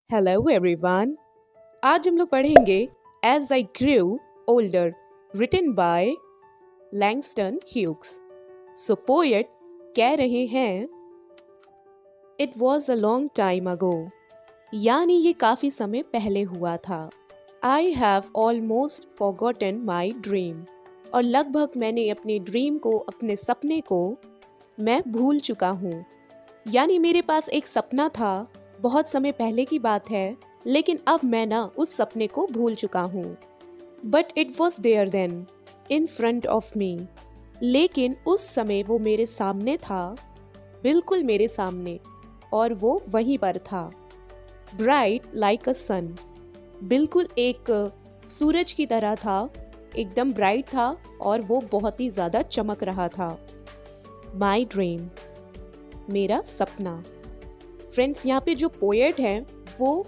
Hello everyone. आज हम लोग पढ़ेंगे as I grew older written by Langston Hughes. So poet कह रहे हैं, it was a long time ago, यानी ये काफ़ी समय पहले हुआ था। I have almost forgotten my dream, और लगभग मैंने अपने ड्रीम को, अपने सपने को मैं भूल चुका हूँ। यानी मेरे पास एक सपना था, बहुत समय पहले की बात है, लेकिन अब मैं ना उस सपने को भूल चुका हूँ। But it was there then, in front of me. लेकिन उस समय वो मेरे सामने था, बिल्कुल मेरे सामने, और वो वहीं पर था। ब्राइट लाइक अ सन, बिल्कुल एक सूरज की तरह था, एकदम ब्राइट था और वो बहुत ही ज़्यादा चमक रहा था। माई ड्रीम, मेरा सपना। फ्रेंड्स, यहाँ पे जो पोएट हैं वो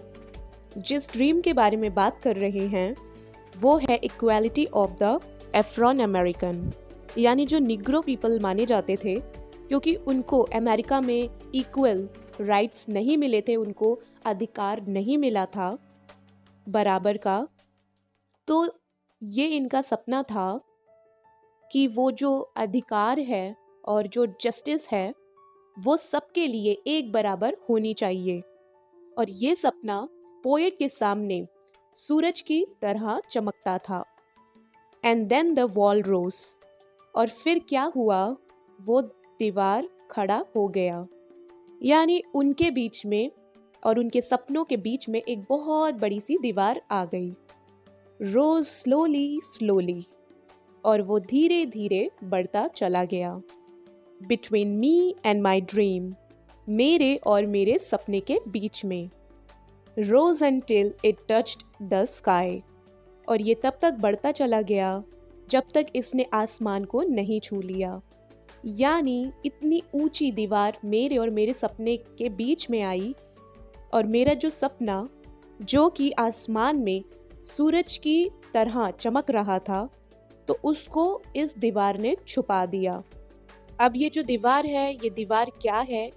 जिस ड्रीम के बारे में बात कर रहे हैं वो है equality of the Efron American, यानी जो निग्रो पीपल माने जाते थे, क्योंकि उनको अमेरिका में इक्वल राइट्स नहीं मिले थे, उनको अधिकार नहीं मिला था बराबर का। तो ये इनका सपना था कि वो जो अधिकार है और जो जस्टिस है वो सबके लिए एक बराबर होनी चाहिए। और ये सपना पोएट के सामने सूरज की तरह चमकता था। एंड देन द वॉल रोज, और फिर क्या हुआ, वो दीवार खड़ा हो गया। यानी उनके बीच में और उनके सपनों के बीच में एक बहुत बड़ी सी दीवार आ गई। रोज स्लोली स्लोली, और वो धीरे धीरे बढ़ता चला गया। Between me and my dream, मेरे और मेरे सपने के बीच में। रोज until it touched the sky, और ये तब तक बढ़ता चला गया जब तक इसने आसमान को नहीं छू लिया। यानी इतनी ऊंची दीवार मेरे और मेरे सपने के बीच में आई, और मेरा जो सपना जो कि आसमान में सूरज की तरह चमक रहा था, तो उसको इस दीवार ने छुपा दिया। अब ये जो दीवार है, ये दीवार क्या है?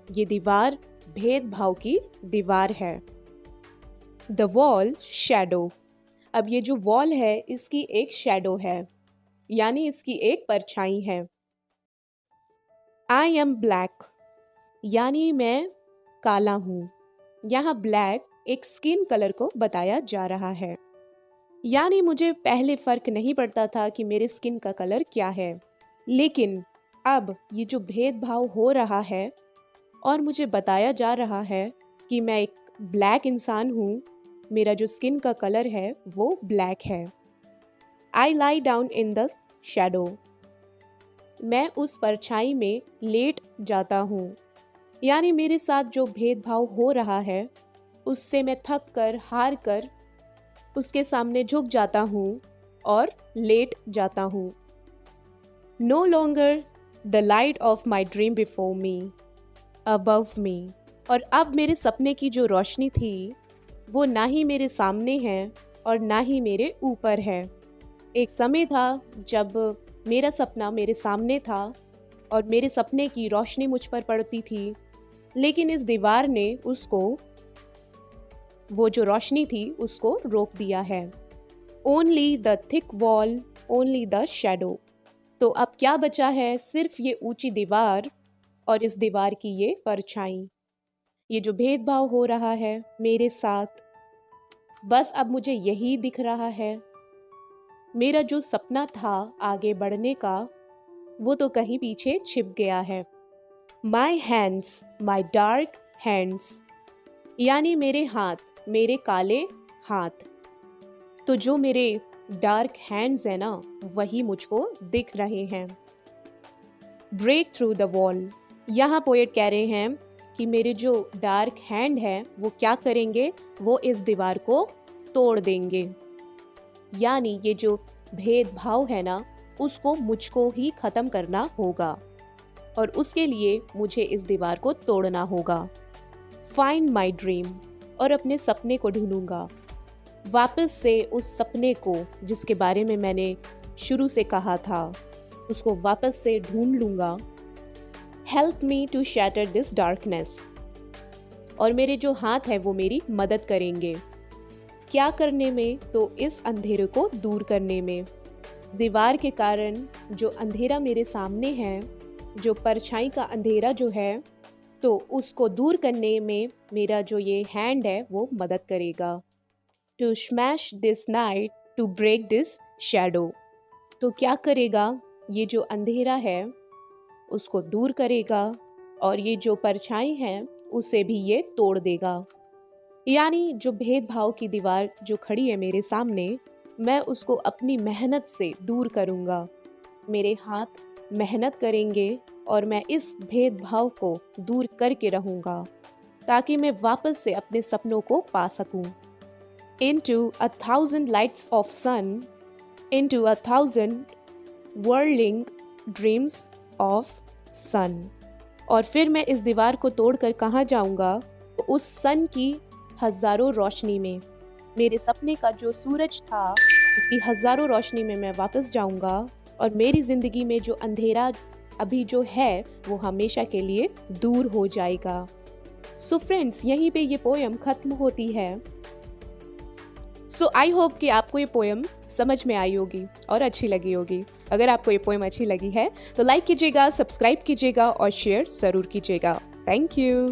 ये दीवार भेदभाव की दीवार है। द वॉल शैडो, अब ये जो वॉल है इसकी एक शैडो है, यानी इसकी एक परछाई है। आई एम ब्लैक, यानी मैं काला हूँ। यहाँ ब्लैक एक स्किन कलर को बताया जा रहा है। यानी मुझे पहले फर्क नहीं पड़ता था कि मेरे स्किन का कलर क्या है, लेकिन अब ये जो भेदभाव हो रहा है और मुझे बताया जा रहा है कि मैं एक ब्लैक इंसान हूँ, मेरा जो स्किन का कलर है वो ब्लैक है। I lie down in the shadow, मैं उस परछाई में लेट जाता हूँ। यानी मेरे साथ जो भेदभाव हो रहा है उससे मैं थक कर, हार कर उसके सामने झुक जाता हूँ और लेट जाता हूँ। No longer the light of my dream before me, above me, और अब मेरे सपने की जो रोशनी थी वो ना ही मेरे सामने है और ना ही मेरे ऊपर है। एक समय था जब मेरा सपना मेरे सामने था और मेरे सपने की रोशनी मुझ पर पड़ती थी, लेकिन इस दीवार ने उसको, वो जो रोशनी थी उसको रोक दिया है। Only the thick wall, only the shadow. तो अब क्या बचा है? सिर्फ ये ऊंची दीवार और इस दीवार की ये परछाई। ये जो भेदभाव हो रहा है मेरे साथ, बस अब मुझे यही दिख रहा है। मेरा जो सपना था आगे बढ़ने का वो तो कहीं पीछे छिप गया है। My hands, my dark hands, यानी मेरे हाथ, मेरे काले हाथ। तो जो मेरे डार्क हैंड्स है ना, वही मुझको दिख रहे हैं। ब्रेक थ्रू द वॉल, यहाँ पोएट कह रहे हैं कि मेरे जो डार्क हैंड है वो क्या करेंगे, वो इस दीवार को तोड़ देंगे। यानी ये जो भेदभाव है ना उसको मुझको ही खत्म करना होगा, और उसके लिए मुझे इस दीवार को तोड़ना होगा। फाइंड माई ड्रीम, और अपने सपने को ढूंढूंगा। वापस से उस सपने को जिसके बारे में मैंने शुरू से कहा था उसको वापस से ढूंढ लूंगा। Help me to shatter this darkness, और मेरे जो हाथ है वो मेरी मदद करेंगे। क्या करने में? तो इस अंधेरे को दूर करने में। दीवार के कारण जो अंधेरा मेरे सामने है, जो परछाई का अंधेरा जो है, तो उसको दूर करने में मेरा जो ये हैंड है वो मदद करेगा। To smash this night to break this shadow. तो क्या करेगा? ये जो अंधेरा है उसको दूर करेगा और ये जो परछाई है उसे भी ये तोड़ देगा। यानी जो भेदभाव की दीवार जो खड़ी है मेरे सामने, मैं उसको अपनी मेहनत से दूर करूँगा। मेरे हाथ मेहनत करेंगे और मैं इस भेदभाव को दूर करके रहूँगा ताकि मैं वापस से अपने सपनों को पा सकूँ। Into 1,000 lights of sun, into 1,000 whirling dreams of sun। और फिर मैं इस दीवार को तोड़कर कहाँ जाऊँगा? उस सन की हजारों रोशनी में, मेरे सपने का जो सूरज था उसकी हजारों रोशनी में मैं वापस जाऊंगा और मेरी जिंदगी में जो अंधेरा अभी जो है वो हमेशा के लिए दूर हो जाएगा। सो फ्रेंड्स, यहीं पे ये पोयम खत्म होती है। सो आई होप कि आपको ये पोयम समझ में आई होगी और अच्छी लगी होगी। अगर आपको ये पोयम अच्छी लगी है तो लाइक कीजिएगा, सब्सक्राइब कीजिएगा और शेयर ज़रूर कीजिएगा। Thank you.